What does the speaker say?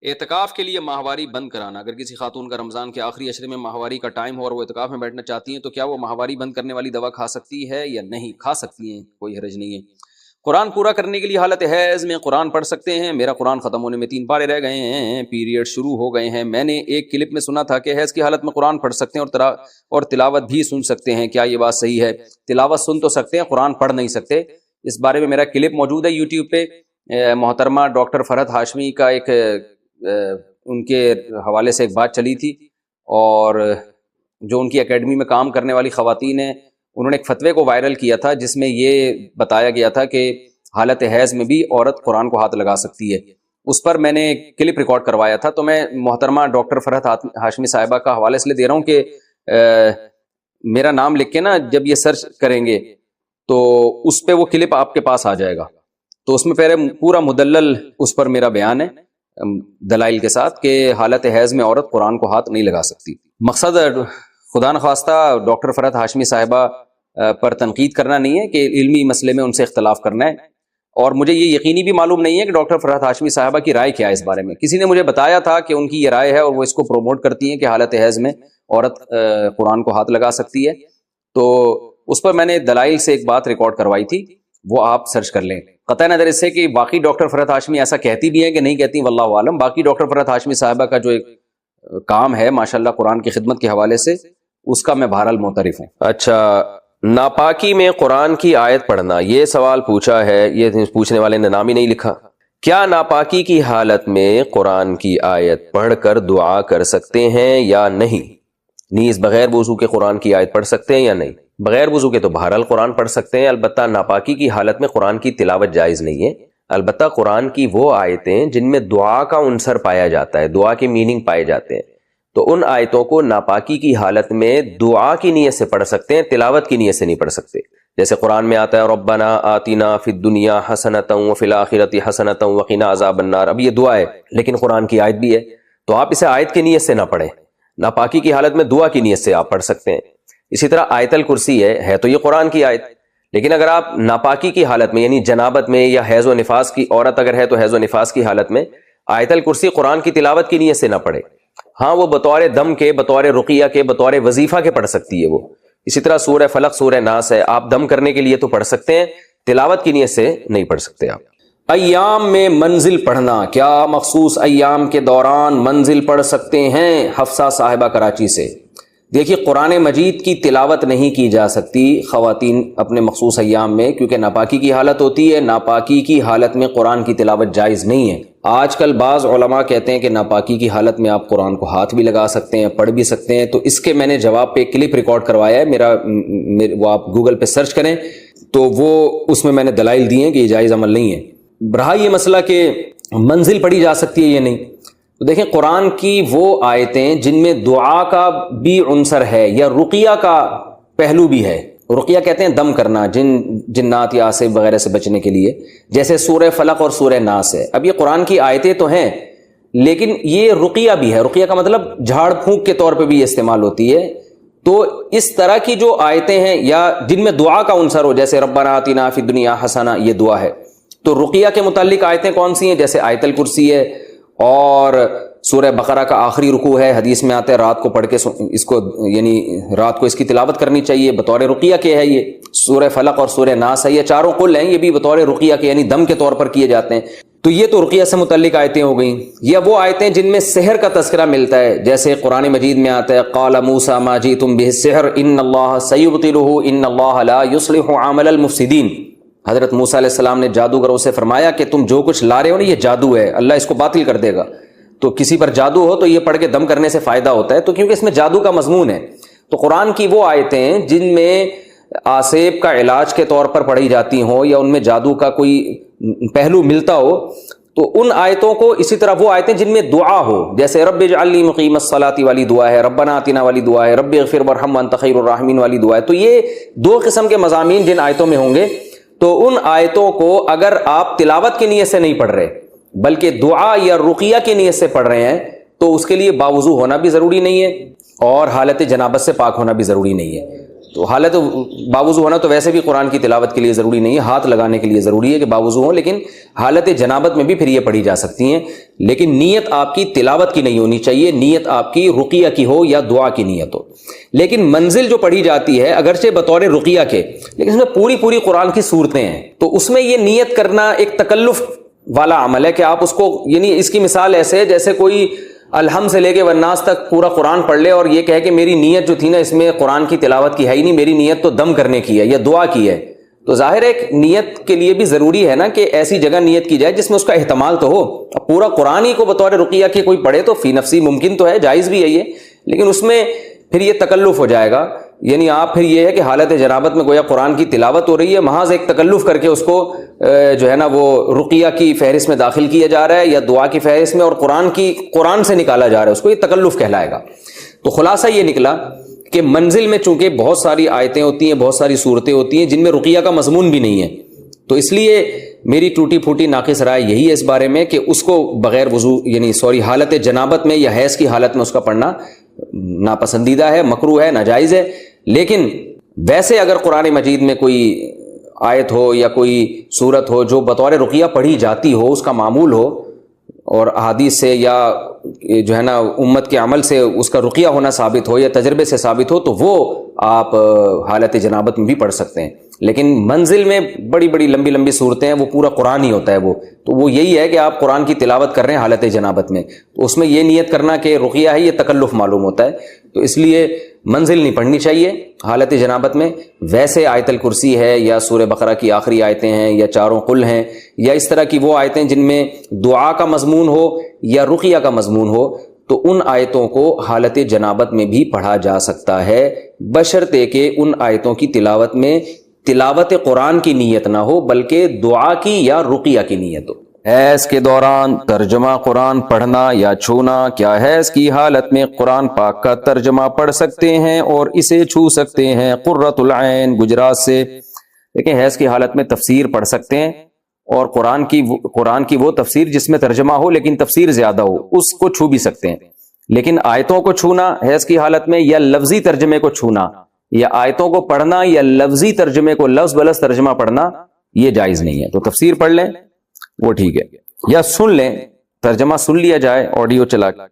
اعتکاف کے لیے ماہواری بند کرانا، اگر کسی خاتون کا رمضان کے آخری عشرے میں ماہواری کا ٹائم ہو اور وہ اعتکاف میں بیٹھنا چاہتی ہیں تو کیا وہ ماہواری بند کرنے والی دوا کھا سکتی ہے یا نہیں؟ کھا سکتی ہیں، کوئی حرج نہیں ہے۔ قرآن پورا کرنے کے لیے حالت حیض میں قرآن پڑھ سکتے ہیں؟ میرا قرآن ختم ہونے میں 3 پارے رہ گئے ہیں، پیریڈ شروع ہو گئے ہیں۔ میں نے ایک کلپ میں سنا تھا کہ حیض کی حالت میں قرآن پڑھ سکتے ہیں اور تلاوت بھی سن سکتے ہیں، کیا یہ بات صحیح ہے؟ تلاوت سن تو سکتے ہیں، قرآن پڑھ نہیں سکتے۔ اس بارے میں میرا کلپ موجود ہے یوٹیوب پہ، محترمہ ڈاکٹر فرحت ہاشمی کا ایک ان کے حوالے سے ایک بات چلی تھی، اور جو ان کی اکیڈمی میں کام کرنے والی خواتین ہیں انہوں نے ایک فتوے کو وائرل کیا تھا جس میں یہ بتایا گیا تھا کہ حالت حیض میں بھی عورت قرآن کو ہاتھ لگا سکتی ہے۔ اس پر میں نے کلپ ریکارڈ کروایا تھا، تو میں محترمہ ڈاکٹر فرحت ہاشمی صاحبہ کا حوالے اس لیے دے رہا ہوں کہ میرا نام لکھ کے نا جب یہ سرچ کریں گے تو اس پہ وہ کلپ آپ کے پاس آ جائے گا، تو اس میں پورا مدلل اس پر میرا بیان ہے دلائل کے ساتھ کہ حالت حیض میں عورت قرآن کو ہاتھ نہیں لگا سکتی۔ مقصد خدا نخواستہ ڈاکٹر فرحت ہاشمی صاحبہ پر تنقید کرنا نہیں ہے کہ علمی مسئلے میں ان سے اختلاف کرنا ہے، اور مجھے یہ یقینی بھی معلوم نہیں ہے کہ ڈاکٹر فرحت ہاشمی صاحبہ کی رائے کیا ہے اس بارے میں۔ کسی نے مجھے بتایا تھا کہ ان کی یہ رائے ہے اور وہ اس کو پروموٹ کرتی ہیں کہ حالت حیض میں عورت قرآن کو ہاتھ لگا سکتی ہے، تو اس پر میں نے دلائل سے ایک بات ریکارڈ کروائی تھی، وہ آپ سرچ کر لیں۔ قطع نظر اس سے کہ باقی ڈاکٹر فرحت ہاشمی ایسا کہتی بھی ہیں کہ نہیں کہتی، واللہ عالم۔ باقی ڈاکٹر فرحت ہاشمی صاحبہ کا جو ایک کام ہے ماشاءاللہ قرآن کی خدمت کے حوالے سے، اس کا میں بہرحال معترف ہوں۔ اچھا، ناپاکی میں قرآن کی آیت پڑھنا، یہ سوال پوچھا ہے، یہ پوچھنے والے نے نام ہی نہیں لکھا۔ کیا ناپاکی کی حالت میں قرآن کی آیت پڑھ کر دعا کر سکتے ہیں یا نہیں؟ نیز بغیر وضو کے قرآن کی آیت پڑھ سکتے ہیں یا نہیں؟ بغیر وضو کے تو بہرحال قرآن پڑھ سکتے ہیں، البتہ ناپاکی کی حالت میں قرآن کی تلاوت جائز نہیں ہے۔ البتہ قرآن کی وہ آیتیں جن میں دعا کا عنصر پایا جاتا ہے، دعا کے میننگ پائے جاتے ہیں، تو ان آیتوں کو ناپاکی کی حالت میں دعا کی نیت سے پڑھ سکتے ہیں، تلاوت کی نیت سے نہیں پڑھ سکتے۔ جیسے قرآن میں آتا ہے ربنا آتنا فی الدنیا حسنۃ وفی الآخرۃ حسنۃ وقنا عذاب النار، اب یہ دعا ہے لیکن قرآن کی آیت بھی ہے، تو آپ اسے آیت کی نیت سے نہ پڑھیں، ناپاکی کی حالت میں دعا کی نیت سے آپ پڑھ سکتے ہیں۔ اسی طرح آیت الکرسی ہے تو یہ قرآن کی آیت، لیکن اگر آپ ناپاکی کی حالت میں یعنی جنابت میں یا حیض و نفاس کی عورت اگر ہے تو حیض و نفاس کی حالت میں آیت الکرسی قرآن کی تلاوت کی نیت سے نہ پڑھے، ہاں وہ بطور دم کے، بطور رقیہ کے، بطور وظیفہ کے پڑھ سکتی ہے وہ۔ اسی طرح سورہ فلق، سورہ ناس ہے، آپ دم کرنے کے لیے تو پڑھ سکتے ہیں، تلاوت کی نیت سے نہیں پڑھ سکتے آپ۔ ایام میں منزل پڑھنا، کیا مخصوص ایام کے دوران منزل پڑھ سکتے ہیں؟ حفصہ صاحبہ کراچی سے۔ دیکھیے قرآن مجید کی تلاوت نہیں کی جا سکتی خواتین اپنے مخصوص ایام میں، کیونکہ ناپاکی کی حالت ہوتی ہے، ناپاکی کی حالت میں قرآن کی تلاوت جائز نہیں ہے۔ آج کل بعض علماء کہتے ہیں کہ ناپاکی کی حالت میں آپ قرآن کو ہاتھ بھی لگا سکتے ہیں، پڑھ بھی سکتے ہیں، تو اس کے میں نے جواب پہ کلپ ریکارڈ کروایا ہے وہ آپ گوگل پہ سرچ کریں تو وہ اس میں نے دلائل دی ہیں کہ یہ جائز عمل نہیں ہے۔ رہا یہ مسئلہ کہ منزل پڑھی جا سکتی ہے یا نہیں، تو دیکھیں قرآن کی وہ آیتیں جن میں دعا کا بھی عنصر ہے یا رقیہ کا پہلو بھی ہے، رقیہ کہتے ہیں دم کرنا جنات یا آصف وغیرہ سے بچنے کے لیے، جیسے سورہ فلق اور سورہ ناس ہے۔ اب یہ قرآن کی آیتیں تو ہیں لیکن یہ رقیہ بھی ہے، رقیہ کا مطلب جھاڑ پھونک کے طور پہ بھی استعمال ہوتی ہے، تو اس طرح کی جو آیتیں ہیں یا جن میں دعا کا عنصر ہو، جیسے ربنا آتنا فی الدنیا حسنہ، یہ دعا ہے، تو رقیہ کے متعلق آیتیں کون سی ہیں؟ جیسے آیت الکرسی ہے، اور سورہ بقرہ کا آخری رکوع ہے، حدیث میں آتا ہے رات کو پڑھ کے اس کو یعنی رات کو اس کی تلاوت کرنی چاہیے، بطور رقیہ کے ہے۔ یہ سورہ فلق اور سورہ ناس ہے، یہ چاروں قل ہیں، یہ بھی بطور رقیہ کے یعنی دم کے طور پر کیے جاتے ہیں، تو یہ تو رقیہ سے متعلق آیتیں ہو گئیں۔ یا وہ آیتیں جن میں سحر کا تذکرہ ملتا ہے، جیسے قرآن مجید میں آتا ہے قال موسیٰ ما جئتم بہ السحر ان اللہ سیبطلہ ان اللہ لا یصلح عمل المفسدین۔ حضرت موسیٰ علیہ السلام نے جادوگروں سے فرمایا کہ تم جو کچھ لا رہے ہو نا یہ جادو ہے، اللہ اس کو باطل کر دے گا۔ تو کسی پر جادو ہو تو یہ پڑھ کے دم کرنے سے فائدہ ہوتا ہے، تو کیونکہ اس میں جادو کا مضمون ہے، تو قرآن کی وہ آیتیں جن میں آسیب کا علاج کے طور پر پڑھی جاتی ہوں یا ان میں جادو کا کوئی پہلو ملتا ہو، تو ان آیتوں کو، اسی طرح وہ آیتیں جن میں دعا ہو، جیسے رب اجعلنی مقیم الصلاۃ والی دعا ہے، ربنا آتنا والی دعا ہے، رب اغفر وارحم وانت خیر الراحمین والی دعا ہے، تو یہ دو قسم کے مضامین جن آیتوں میں ہوں گے، تو ان آیتوں کو اگر آپ تلاوت کی نیت سے نہیں پڑھ رہے بلکہ دعا یا رقیہ کی نیت سے پڑھ رہے ہیں تو اس کے لیے باوضو ہونا بھی ضروری نہیں ہے اور حالت جنابت سے پاک ہونا بھی ضروری نہیں ہے۔ تو حالت باوضو ہونا تو ویسے بھی قرآن کی تلاوت کے لیے ضروری نہیں ہے، ہاتھ لگانے کے لیے ضروری ہے کہ باوضو ہو، لیکن حالت جنابت میں بھی پھر یہ پڑھی جا سکتی ہیں، لیکن نیت آپ کی تلاوت کی نہیں ہونی چاہیے، نیت آپ کی رقیہ کی ہو یا دعا کی نیت ہو۔ لیکن منزل جو پڑھی جاتی ہے اگرچہ بطور رقیہ کے، لیکن اس میں پوری قرآن کی صورتیں ہیں، تو اس میں یہ نیت کرنا ایک تکلف والا عمل ہے کہ آپ اس کو، یعنی اس کی مثال ایسے ہے جیسے کوئی الحم سے لے کے والناس تک پورا قرآن پڑھ لے اور یہ کہے کہ میری نیت جو تھی نا اس میں قرآن کی تلاوت کی ہے ہی نہیں، میری نیت تو دم کرنے کی ہے یا دعا کی ہے۔ تو ظاہر ہے ایک نیت کے لیے بھی ضروری ہے نا کہ ایسی جگہ نیت کی جائے جس میں اس کا احتمال تو ہو۔ اب پورا قرآن ہی کو بطور رقیہ کے کوئی پڑھے تو فی نفسی ممکن تو ہے، جائز بھی ہے یہ، لیکن اس میں پھر یہ تکلف ہو جائے گا، یعنی آپ پھر یہ ہے کہ حالت جنابت میں گویا قرآن کی تلاوت ہو رہی ہے، محض ایک تکلف کر کے اس کو جو ہے نا وہ رقیہ کی فہرست میں داخل کیا جا رہا ہے یا دعا کی فہرست میں، اور قرآن سے نکالا جا رہا ہے، اس کو یہ تکلف کہلائے گا۔ تو خلاصہ یہ نکلا کہ منزل میں چونکہ بہت ساری آیتیں ہوتی ہیں، بہت ساری صورتیں ہوتی ہیں جن میں رقیہ کا مضمون بھی نہیں ہے، تو اس لیے میری ٹوٹی پھوٹی ناقص رائے یہی ہے اس بارے میں کہ اس کو بغیر وضو یعنی حالت جنابت میں یا حیض کی حالت میں اس کا پڑھنا ناپسندیدہ ہے، مکروہ ہے، ناجائز ہے۔ لیکن ویسے اگر قرآن مجید میں کوئی آیت ہو یا کوئی صورت ہو جو بطور رقیہ پڑھی جاتی ہو، اس کا معمول ہو، اور احادیث سے یا جو ہے نا امت کے عمل سے اس کا رقیہ ہونا ثابت ہو یا تجربے سے ثابت ہو، تو وہ آپ حالت جنابت میں بھی پڑھ سکتے ہیں۔ لیکن منزل میں بڑی بڑی لمبی لمبی صورتیں ہیں، وہ پورا قرآن ہی ہوتا ہے، تو وہ یہی ہے کہ آپ قرآن کی تلاوت کر رہے ہیں حالت جنابت میں، تو اس میں یہ نیت کرنا کہ رقیہ ہے، یہ تکلف معلوم ہوتا ہے، تو اس لیے منزل نہیں پڑھنی چاہیے حالت جنابت میں۔ ویسے آیت الکرسی ہے یا سورہ بقرہ کی آخری آیتیں ہیں یا چاروں قل ہیں یا اس طرح کی وہ آیتیں جن میں دعا کا مضمون ہو یا رقیہ کا مضمون ہو، تو ان آیتوں کو حالت جنابت میں بھی پڑھا جا سکتا ہے، بشرطے کہ ان آیتوں کی تلاوت میں تلاوت قرآن کی نیت نہ ہو بلکہ دعا کی یا رقیہ کی نیت ہو۔ حیض کے دوران ترجمہ قرآن پڑھنا یا چھونا، کیا حیض کی حالت میں قرآن پاک کا ترجمہ پڑھ سکتے ہیں اور اسے چھو سکتے ہیں؟ قرۃ العین گجرات سے۔ دیکھیں حیض کی حالت میں تفسیر پڑھ سکتے ہیں، اور قرآن کی وہ تفسیر جس میں ترجمہ ہو لیکن تفسیر زیادہ ہو، اس کو چھو بھی سکتے ہیں، لیکن آیتوں کو چھونا حیض کی حالت میں یا لفظی ترجمے کو چھونا یا آیتوں کو پڑھنا یا لفظی ترجمے کو لفظ بلفظ ترجمہ پڑھنا یہ جائز نہیں ہے۔ تو تفسیر پڑھ لیں وہ ٹھیک ہے، یا سن لیں، ترجمہ سن لیا جائے آڈیو چلا کے۔